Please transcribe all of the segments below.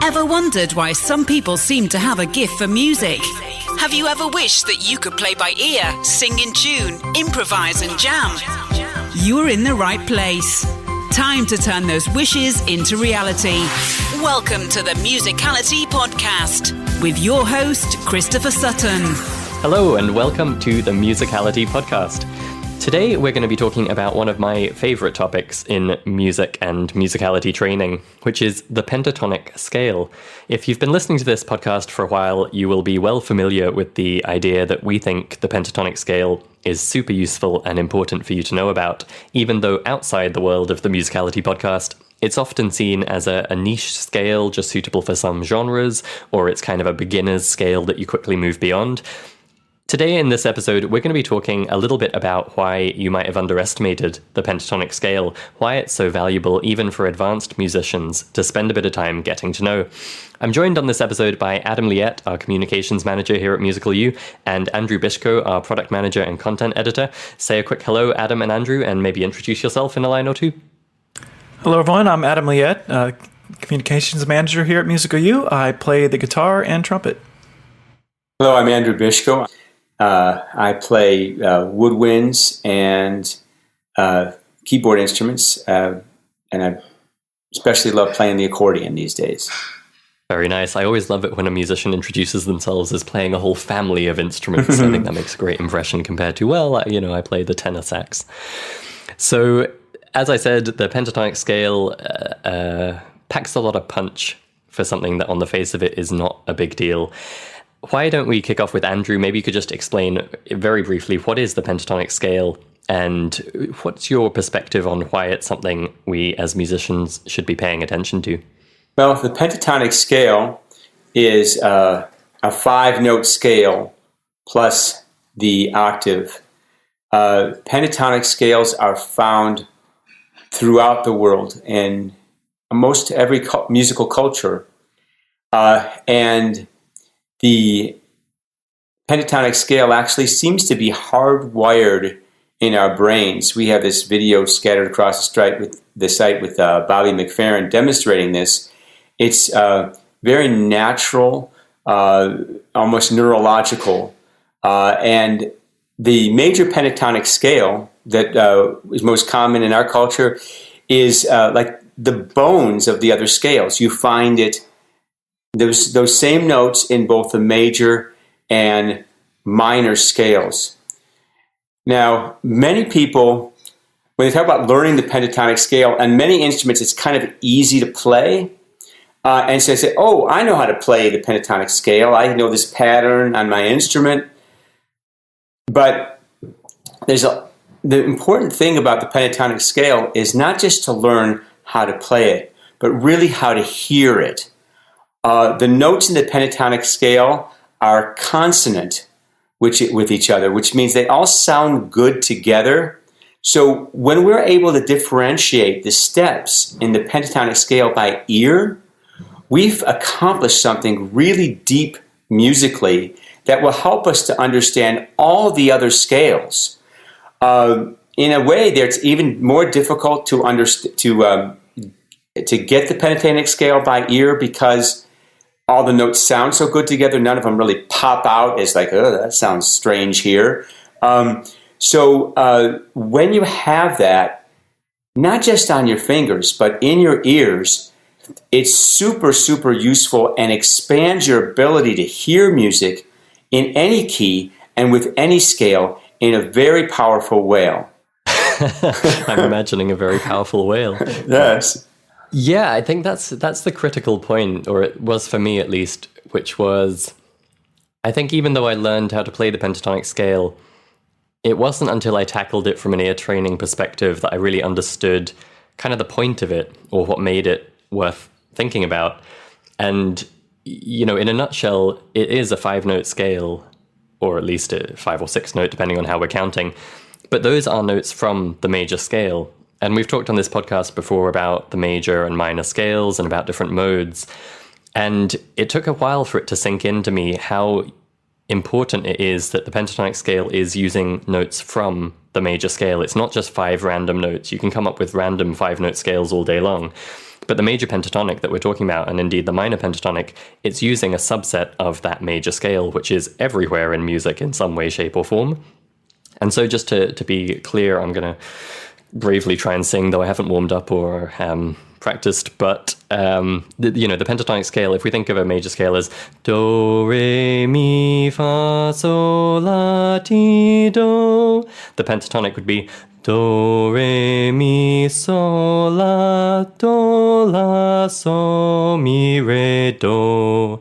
Ever wondered why some people seem to have a gift for music? Have you ever wished that you could play by ear, sing in tune, improvise and jam? You're in the right place. Time to turn those wishes into reality. Welcome to the Musicality Podcast with your host, Christopher Sutton. Hello and welcome to the Musicality Podcast. Today we're going to be talking about one of my favorite topics in music and musicality training, which is the Pentatonic Scale. If you've been listening to this podcast for a while, you will be well familiar with the idea that we think the Pentatonic Scale is super useful and important for you to know about, even though outside the world of the Musicality Podcast, it's often seen as a niche scale just suitable for some genres, or it's kind of a beginner's scale that you quickly move beyond. Today in this episode, we're going to be talking a little bit about why you might have underestimated the pentatonic scale, why it's so valuable even for advanced musicians to spend a bit of time getting to know. I'm joined on this episode by Adam Liette, our communications manager here at Musical U, and Andrew Bishko, our product manager and content editor. Say a quick hello, Adam and Andrew, and maybe introduce yourself in a line or two. Hello everyone, I'm Adam Liette, communications manager here at Musical U. I play the guitar and trumpet. Hello, I'm Andrew Bishko. I play woodwinds and keyboard instruments, and I especially love playing the accordion these days. Very nice. I always love it when a musician introduces themselves as playing a whole family of instruments. I think that makes a great impression compared to, I play the tenor sax. So, as I said, the pentatonic scale packs a lot of punch for something that on the face of it is not a big deal. Why don't we kick off with Andrew? Maybe you could just explain very briefly what is the pentatonic scale and what's your perspective on why it's something we as musicians should be paying attention to? Well, the pentatonic scale is a 5-note scale plus the octave. Pentatonic scales are found throughout the world in most every musical culture, and the pentatonic scale actually seems to be hardwired in our brains. We have this video scattered across the site with Bobby McFerrin demonstrating this. It's very natural, almost neurological. And the major pentatonic scale that is most common in our culture is like the bones of the other scales. You find it those same notes in both the major and minor scales. Now, many people, when they talk about learning the pentatonic scale, on many instruments it's kind of easy to play. And so they say, oh, I know how to play the pentatonic scale. I know this pattern on my instrument. But the important thing about the pentatonic scale is not just to learn how to play it, but really how to hear it. The notes in the pentatonic scale are consonant with each other, which means they all sound good together. So when we're able to differentiate the steps in the pentatonic scale by ear, we've accomplished something really deep musically that will help us to understand all the other scales. In a way, it's even more difficult to get the pentatonic scale by ear because all the notes sound so good together. None of them really pop out as like, oh, that sounds strange here. So when you have that, not just on your fingers, but in your ears, it's super, super useful and expands your ability to hear music in any key and with any scale in a very powerful way. I'm imagining a very powerful whale. Yes. Yeah, I think that's the critical point, or it was for me at least, which was, I think even though I learned how to play the pentatonic scale, it wasn't until I tackled it from an ear training perspective that I really understood kind of the point of it, or what made it worth thinking about. And, in a nutshell, it is a 5-note scale, or at least a 5 or 6 note, depending on how we're counting. But those are notes from the major scale. And we've talked on this podcast before about the major and minor scales and about different modes. And it took a while for it to sink into me how important it is that the pentatonic scale is using notes from the major scale. It's not just 5 random notes. You can come up with random 5-note scales all day long. But the major pentatonic that we're talking about, and indeed the minor pentatonic, it's using a subset of that major scale, which is everywhere in music in some way, shape, or form. And so just to be clear, I'm going to bravely try and sing, though I haven't warmed up or practiced. But, the pentatonic scale, if we think of a major scale as do, re, mi, fa, sol, la, ti, do, the pentatonic would be do, re, mi, sol, la, do, la, so, mi, re, do.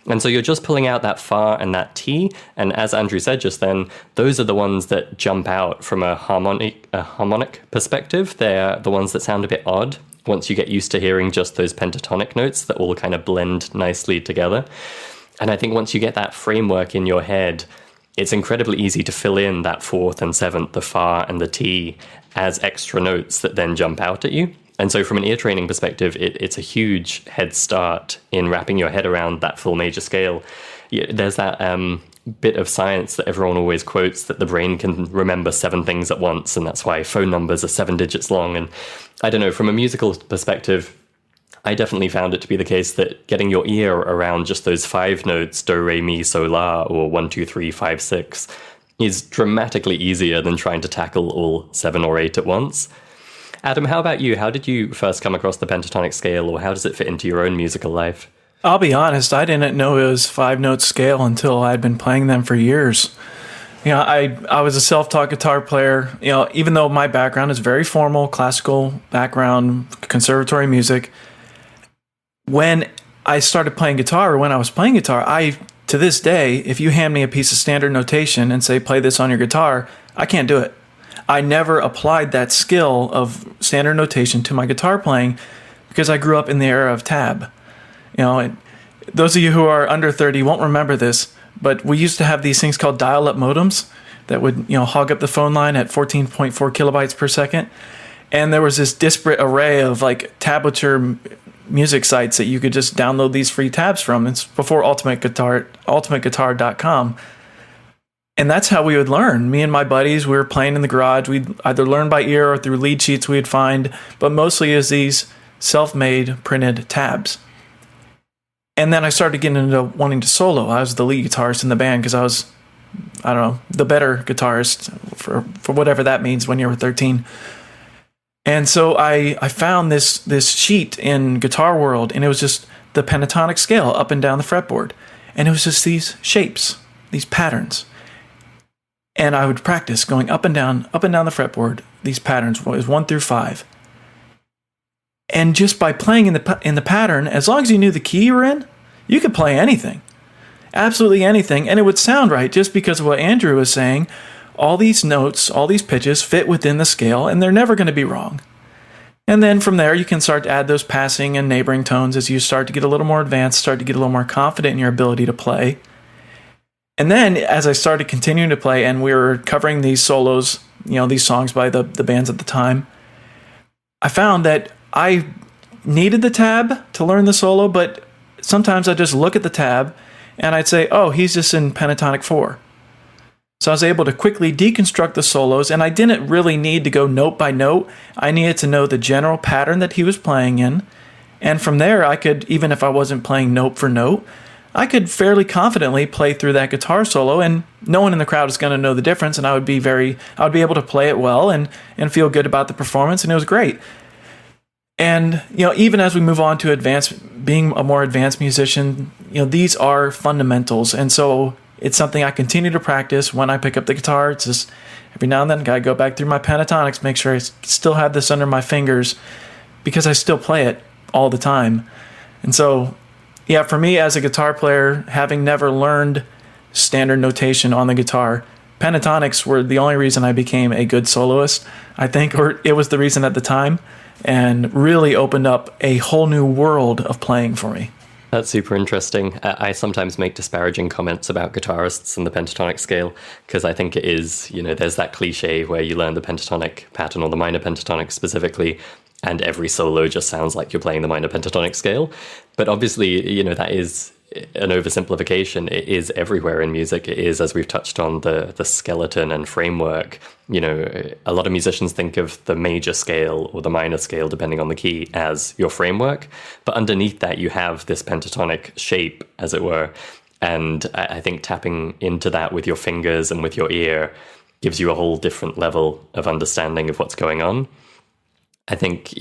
And so you're just pulling out that fa and that ti, and as Andrew said just then, those are the ones that jump out from a harmonic perspective. They're the ones that sound a bit odd once you get used to hearing just those pentatonic notes that all kind of blend nicely together. And I think once you get that framework in your head, it's incredibly easy to fill in that fourth and seventh, the fa and the ti, as extra notes that then jump out at you. And so from an ear training perspective, it's a huge head start in wrapping your head around that full major scale. There's that bit of science that everyone always quotes, that the brain can remember 7 things at once, and that's why phone numbers are 7 digits long. And I don't know, from a musical perspective, I definitely found it to be the case that getting your ear around just those 5 notes, do, re, mi, so, la, or 1, 2, 3, 5, 6, is dramatically easier than trying to tackle all 7 or 8 at once. Adam, how about you? How did you first come across the pentatonic scale, or how does it fit into your own musical life? I'll be honest, I didn't know it was 5-note scale until I'd been playing them for years. I was a self-taught guitar player, even though my background is very formal, classical background, conservatory music. When I started playing guitar, or when I was playing guitar, to this day, if you hand me a piece of standard notation and say, play this on your guitar, I can't do it. I never applied that skill of standard notation to my guitar playing because I grew up in the era of tab. And those of you who are under 30 won't remember this, but we used to have these things called dial-up modems that would, hog up the phone line at 14.4 kilobytes per second. And there was this disparate array of tablature music sites that you could just download these free tabs from. It's before ultimateguitar.com. And that's how we would learn. Me and my buddies, we were playing in the garage. We'd either learn by ear or through lead sheets we'd find, but mostly as these self-made printed tabs. And then I started getting into wanting to solo. I was the lead guitarist in the band because I was, the better guitarist for whatever that means when you're 13. And so I found this sheet in Guitar World, and it was just the pentatonic scale up and down the fretboard. And it was just these shapes, these patterns. And I would practice going up and down the fretboard, these patterns, was 1 through 5. And just by playing in the pattern, as long as you knew the key you were in, you could play anything. Absolutely anything. And it would sound right just because of what Andrew was saying. All these notes, all these pitches fit within the scale, and they're never going to be wrong. And then from there, you can start to add those passing and neighboring tones as you start to get a little more advanced, start to get a little more confident in your ability to play. And then, as I started continuing to play, and we were covering these solos, these songs by the bands at the time, I found that I needed the tab to learn the solo, but sometimes I'd just look at the tab, and I'd say, oh, he's just in pentatonic 4. So I was able to quickly deconstruct the solos, and I didn't really need to go note by note. I needed to know the general pattern that he was playing in, and from there, I could, even if I wasn't playing note for note, I could fairly confidently play through that guitar solo, and no one in the crowd is going to know the difference, and I would be able to play it well and feel good about the performance, and it was great. And even as we move on to being a more advanced musician, these are fundamentals, and so it's something I continue to practice when I pick up the guitar. It's just every now and then I gotta go back through my pentatonics, make sure I still have this under my fingers, because I still play it all the time. And so, yeah, for me as a guitar player, having never learned standard notation on the guitar, pentatonics were the only reason I became a good soloist, I think, or it was the reason at the time, and really opened up a whole new world of playing for me. That's super interesting. I sometimes make disparaging comments about guitarists and the pentatonic scale, because I think it is, there's that cliche where you learn the pentatonic pattern, or the minor pentatonic specifically, and every solo just sounds like you're playing the minor pentatonic scale. But obviously, that is an oversimplification. It is everywhere in music. It is, as we've touched on, the skeleton and framework. You know, a lot of musicians think of the major scale or the minor scale, depending on the key, as your framework. But underneath that, you have this pentatonic shape, as it were. And I think tapping into that with your fingers and with your ear gives you a whole different level of understanding of what's going on. I think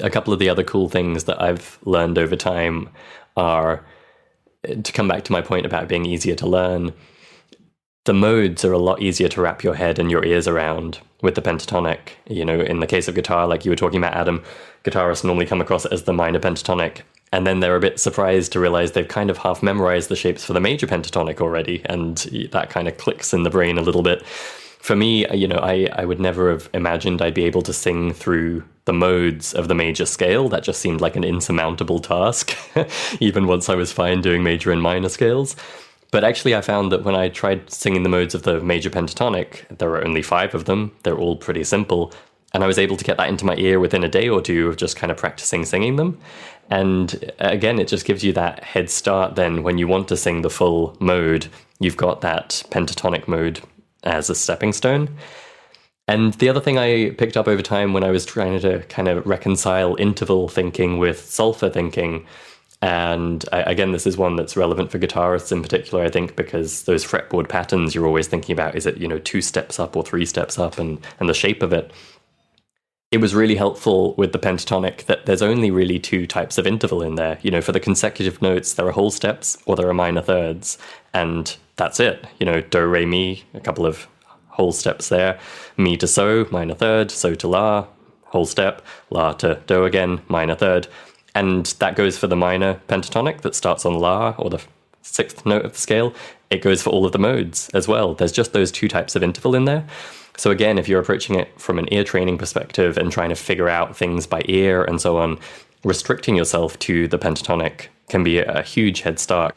a couple of the other cool things that I've learned over time are, to come back to my point about being easier to learn, the modes are a lot easier to wrap your head and your ears around with the pentatonic. You know, in the case of guitar, like you were talking about, Adam, guitarists normally come across it as the minor pentatonic, and then they're a bit surprised to realize they've kind of half memorized the shapes for the major pentatonic already, and that kind of clicks in the brain a little bit. For me, you know, I would never have imagined I'd be able to sing through the modes of the major scale. That just seemed like an insurmountable task, even once I was fine doing major and minor scales. But actually, I found that when I tried singing the modes of the major pentatonic, there are only 5 of them. They're all pretty simple. And I was able to get that into my ear within a day or two of just kind of practicing singing them. And again, it just gives you that head start then when you want to sing the full mode. You've got that pentatonic mode as a stepping stone. And the other thing I picked up over time when I was trying to kind of reconcile interval thinking with solfa thinking, and again, this is one that's relevant for guitarists in particular, I think, because those fretboard patterns you're always thinking about, is it, you know, 2 steps up or 3 steps up, and the shape of it. It was really helpful with the pentatonic that there's only really 2 types of interval in there. You know, for the consecutive notes, there are whole steps or there are minor thirds, and that's it. You know, do, re, mi, a couple of whole steps there. Mi to so, minor third, so to la, whole step, la to do again, minor third. And that goes for the minor pentatonic that starts on la, or the 6th note of the scale. It goes for all of the modes as well. There's just those 2 types of interval in there. So again, if you're approaching it from an ear training perspective and trying to figure out things by ear and so on, restricting yourself to the pentatonic can be a huge head start.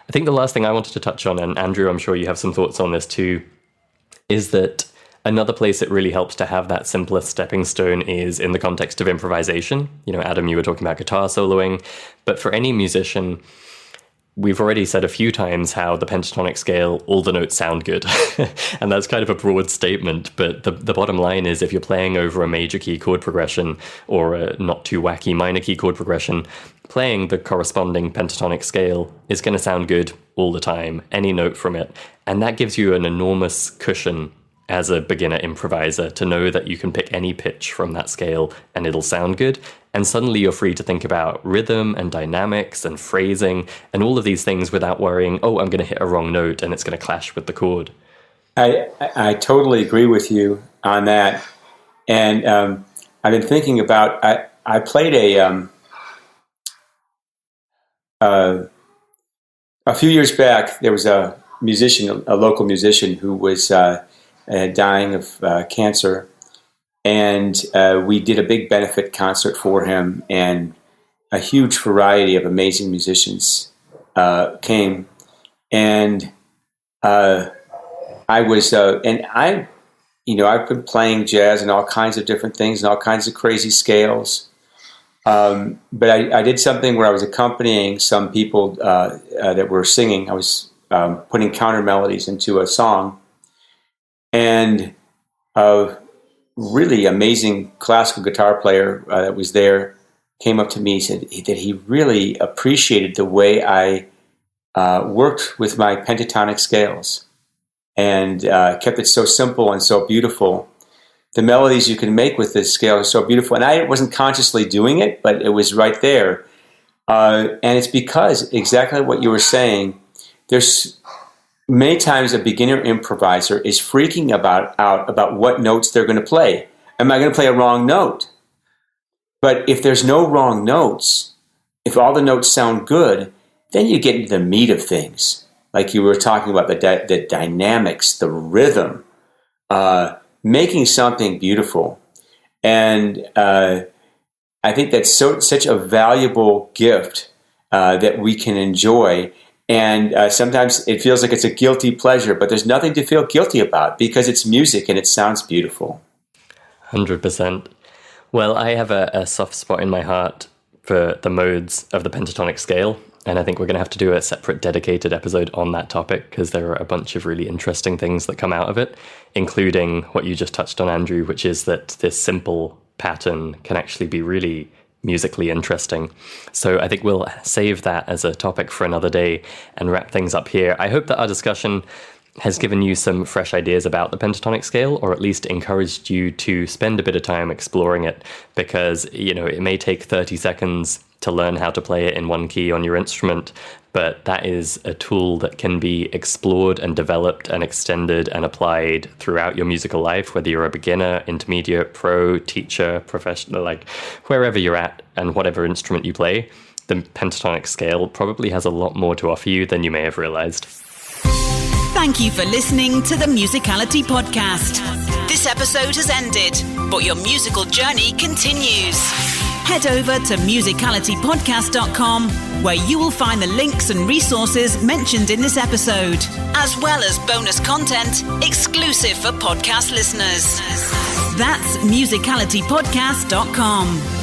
I think the last thing I wanted to touch on, and Andrew, I'm sure you have some thoughts on this too, is that another place it really helps to have that simplest stepping stone is in the context of improvisation. You know, Adam, you were talking about guitar soloing, but for any musician, we've already said a few times how the pentatonic scale, all the notes sound good. And that's kind of a broad statement, but the bottom line is if you're playing over a major key chord progression or a not too wacky minor key chord progression, playing the corresponding pentatonic scale is going to sound good all the time, any note from it. And that gives you an enormous cushion as a beginner improviser to know that you can pick any pitch from that scale and it'll sound good. And suddenly you're free to think about rhythm and dynamics and phrasing and all of these things without worrying, oh, I'm going to hit a wrong note and it's going to clash with the chord. I totally agree with you on that. And I've been thinking about, I played a few years back, there was a musician, a local musician who was dying of cancer. And we did a big benefit concert for him, and a huge variety of amazing musicians came. And I was, and I, you know, I've been playing jazz and all kinds of different things and all kinds of crazy scales. But I did something where I was accompanying some people that were singing. I was putting counter melodies into a song, and really amazing classical guitar player that was there came up to me and said that he really appreciated the way I worked with my pentatonic scales and kept it so simple and so beautiful. The melodies you can make with this scale are so beautiful. And I wasn't consciously doing it, but it was right there. And it's because exactly what you were saying, there's many times a beginner improviser is freaking out about what notes they're going to play. Am I going to play a wrong note? But if there's no wrong notes, if all the notes sound good, then you get into the meat of things. Like you were talking about the dynamics, the rhythm, making something beautiful. And I think that's such a valuable gift that we can enjoy. And sometimes it feels like it's a guilty pleasure, but there's nothing to feel guilty about because it's music and it sounds beautiful. 100%. Well, I have a soft spot in my heart for the modes of the pentatonic scale. And I think we're going to have to do a separate dedicated episode on that topic because there are a bunch of really interesting things that come out of it, including what you just touched on, Andrew, which is that this simple pattern can actually be really musically interesting. So I think we'll save that as a topic for another day and wrap things up here. I hope that our discussion has given you some fresh ideas about the pentatonic scale, or at least encouraged you to spend a bit of time exploring it, because, it may take 30 seconds to learn how to play it in one key on your instrument, but that is a tool that can be explored and developed and extended and applied throughout your musical life, whether you're a beginner, intermediate, pro, teacher, professional, like wherever you're at and whatever instrument you play. The pentatonic scale probably has a lot more to offer you than you may have realized. Thank you for listening to the Musicality Podcast. This episode has ended, but your musical journey continues. Head over to musicalitypodcast.com, where you will find the links and resources mentioned in this episode, as well as bonus content exclusive for podcast listeners. That's musicalitypodcast.com.